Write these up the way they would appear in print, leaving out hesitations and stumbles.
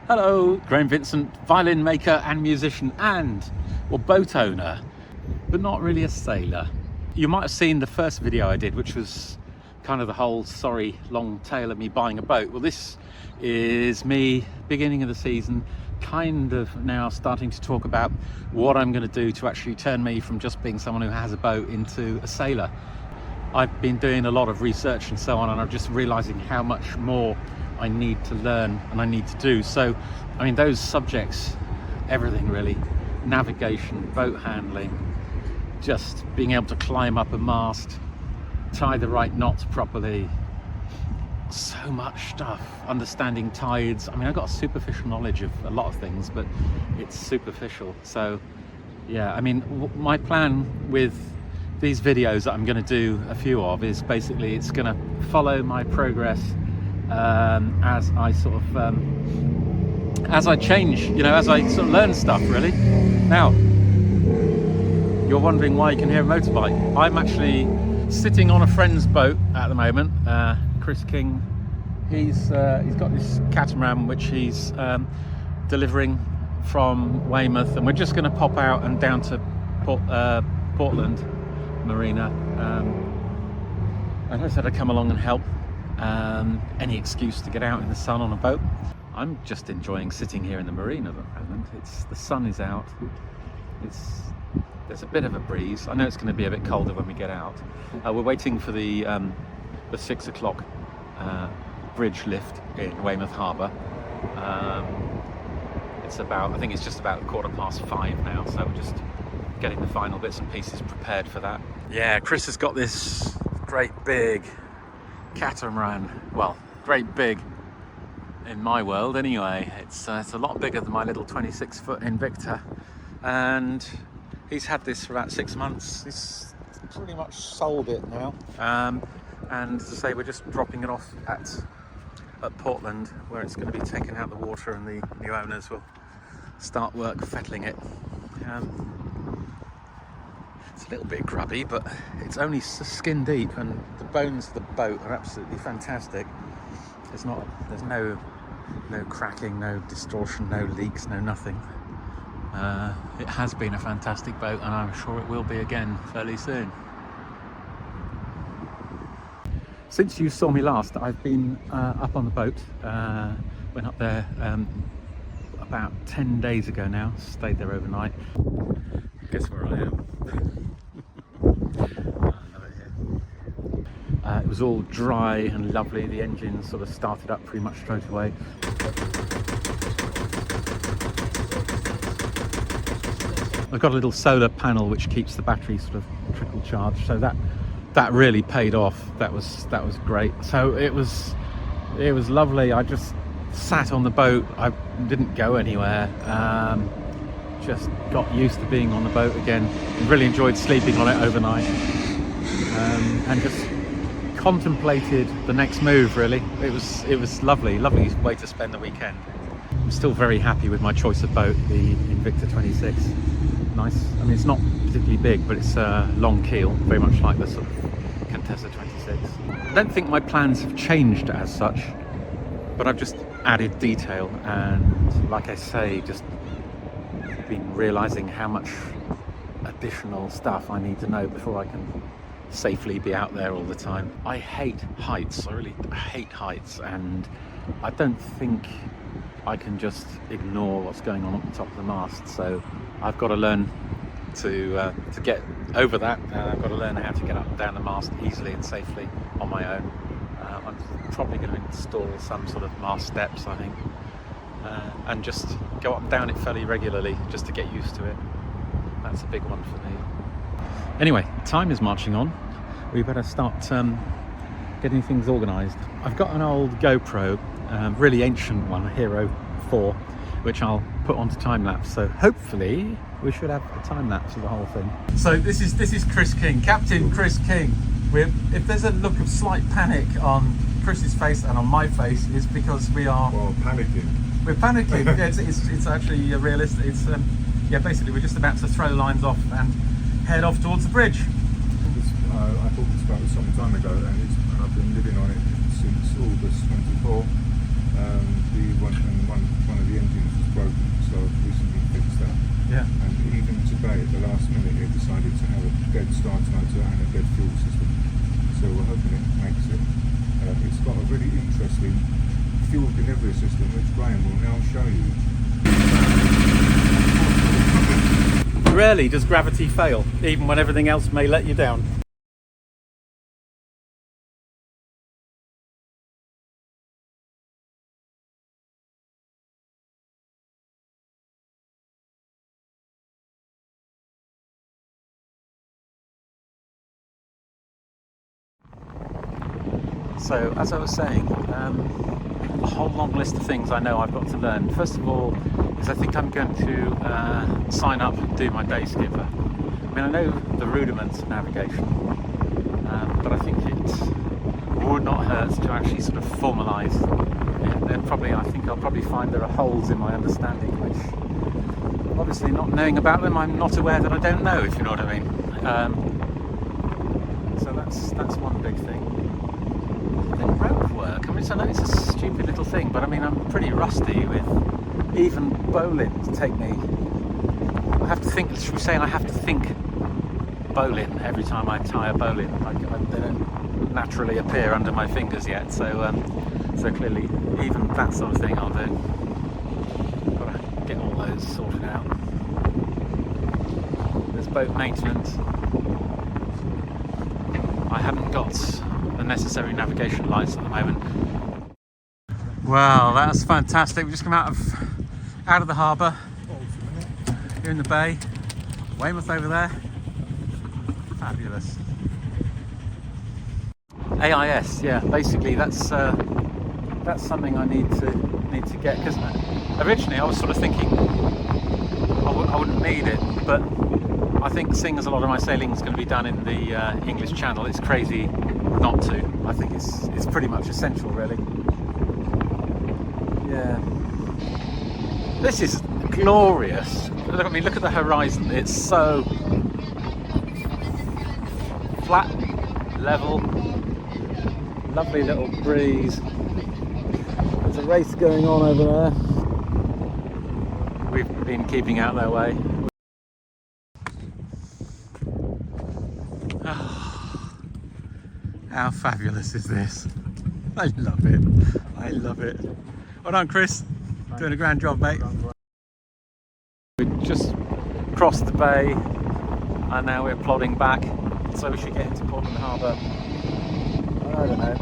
Hello, Graham Vincent, violin maker and musician and boat owner, but not really a sailor. You might have seen the first video I did, which was kind of the whole sorry long tale of me buying a boat. Well, this is me beginning of the season, kind of now starting to talk about what I'm going to do to actually turn me from just being someone who has a boat into a sailor. I've been doing a lot of research and so on, and I'm just realizing how much more I need to learn and I need to do. So, I mean, those subjects, everything really, navigation, boat handling, just being able to climb up a mast, tie the right knots properly, so much stuff, understanding tides. I mean, I've got a superficial knowledge of a lot of things, but it's superficial. So yeah, I mean, my plan with these videos that I'm going to do a few of is basically it's going to follow my progress as I sort of as I change, you know, as I sort of learn stuff really. Now you're wondering why you can hear a motorbike. I'm actually sitting on a friend's boat at the moment, Chris King. He's got this catamaran which he's delivering from Weymouth, and we're just going to pop out and down to Portland Marina, and I said I'd come along and help. Any excuse to get out in the sun on a boat. I'm just enjoying sitting here in the marina at the moment. The sun is out. There's a bit of a breeze. I know it's going to be a bit colder when we get out. We're waiting for the 6 o'clock bridge lift in Weymouth Harbour. I think it's just about 5:15 now, so we're just getting the final bits and pieces prepared for that. Yeah, Chris has got this great big catamaran. Well, great big in my world anyway. It's a lot bigger than my little 26-foot Invicta, and he's had this for about 6 months. He's pretty much sold it now, and as I say, we're just dropping it off at Portland, where it's going to be taken out the water, and the new owners will start work fettling it. It's a little bit grubby, but it's only skin deep, and the bones of the boat are absolutely fantastic. There's no cracking, no distortion, no leaks, no nothing. It has been a fantastic boat, and I'm sure it will be again fairly soon. Since you saw me last, I've been up on the boat. Went up there about 10 days ago now, stayed there overnight. Guess where I am? It was all dry and lovely. The engine sort of started up pretty much straight away. I've got a little solar panel which keeps the battery sort of trickle charged, so that really paid off. That was great. So it was lovely. I just sat on the boat. I didn't go anywhere. Just got used to being on the boat again. Really enjoyed sleeping on it overnight, and just contemplated the next move. Really, it was lovely way to spend the weekend. I'm still very happy with my choice of boat, the Invicta 26. Nice. I mean, it's not particularly big, but it's a long keel, very much like the sort of Contessa 26. I don't think my plans have changed as such, but I've just added detail, and like I say, just been realizing how much additional stuff I need to know before I can safely be out there all the time. I hate heights. I really hate heights, and I don't think I can just ignore what's going on at the top of the mast. So I've got to learn to get over that. I've got to learn how to get up and down the mast easily and safely on my own. I'm probably going to install some sort of mast steps, I think, and just go up and down it fairly regularly just to get used to it. That's a big one for me. Anyway, time is marching on. We better start getting things organised. I've got an old GoPro, really ancient one, a Hero 4, which I'll put onto time-lapse. So hopefully we should have a time-lapse of the whole thing. So this is Chris King, Captain Chris King. If there's a look of slight panic on Chris's face and on my face, it's because we are... Well, panicking. We're panicking. Yeah, it's actually realistic. It's yeah, basically we're just about to throw lines off and head off towards the bridge. I bought this boat some time ago, and I've been living on it since August 24. One of the dead starter motor and a dead fuel system. So we're hoping it makes it. It's got a really interesting fuel delivery system, which Graham will now show you. Rarely does gravity fail, even when everything else may let you down. So, as I was saying, a whole long list of things I know I've got to learn. First of all, is I think I'm going to sign up and do my day skipper. I mean, I know the rudiments of navigation, but I think it would not hurt to actually sort of formalise it. Then I think I'll probably find there are holes in my understanding, which obviously not knowing about them, I'm not aware that I don't know, if you know what I mean. So that's one big thing. Then rope work. I mean, I know it's a stupid little thing, but I mean, I'm pretty rusty with even bowline to take me. I have to think. Should we say I have to think bowline every time I tie a bowline? They don't naturally appear under my fingers yet, so clearly even that sort of thing I'll do. Got to get all those sorted out. There's boat maintenance. I haven't got the necessary navigation lights at the moment. Wow, that's fantastic. We've just come out of the harbour. Here in the bay. Weymouth over there. Fabulous. AIS, yeah. Basically, that's something I need to get, because originally I was sort of thinking I wouldn't need it, but I think seeing as a lot of my sailing is going to be done in the English Channel, it's crazy not to. I think it's pretty much essential, really. Yeah. This is glorious. Look, I mean, look at the horizon. It's so flat, level, lovely little breeze. There's a race going on over there. We've been keeping out their way. How fabulous is this? I love it. I love it. Well done, Chris. Doing a grand job, mate. We just crossed the bay and now we're plodding back. So we should get into Portland Harbour. I don't know.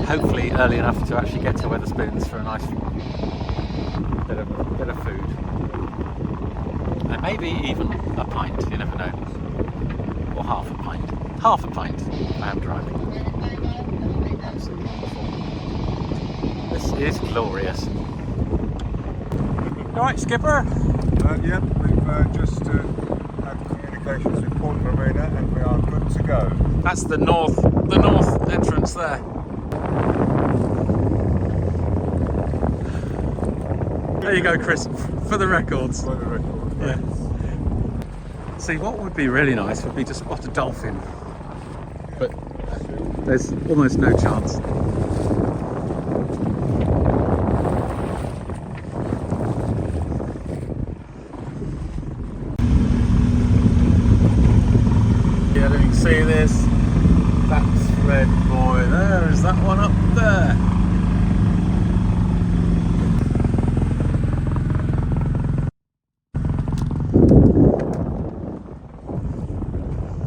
Hopefully early enough to actually get to Wetherspoons for a nice bit of food. And maybe even a pint, you never know. Or half a pint. Half a pint. I am driving. Absolutely wonderful. This is glorious. Alright, skipper? Yep, we've just had communications with Port Marina and we are good to go. That's the north entrance there. There you go, Chris, for the records. For the record. Yeah. See, what would be really nice would be to spot a dolphin, but there's almost no chance. Yeah, let me see this. That's red boy. There is that one up there.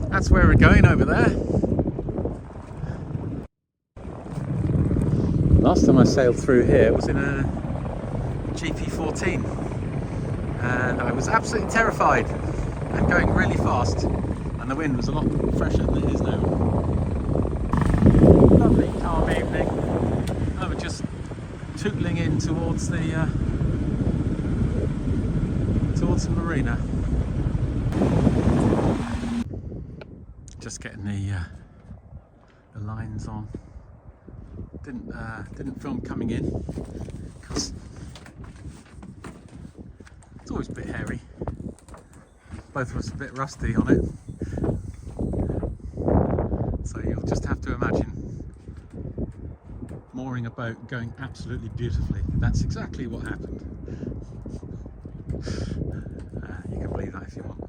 That's where we're going over there. Last time I sailed through here it was in a GP14 and I was absolutely terrified and going really fast, and the wind was a lot fresher than it is now. Lovely calm evening. And we're just tootling in towards the marina. Just getting the lines on. Didn't film coming in because it's always a bit hairy. Both of us a bit rusty on it, so you'll just have to imagine mooring a boat going absolutely beautifully. That's exactly what happened. You can believe that if you want.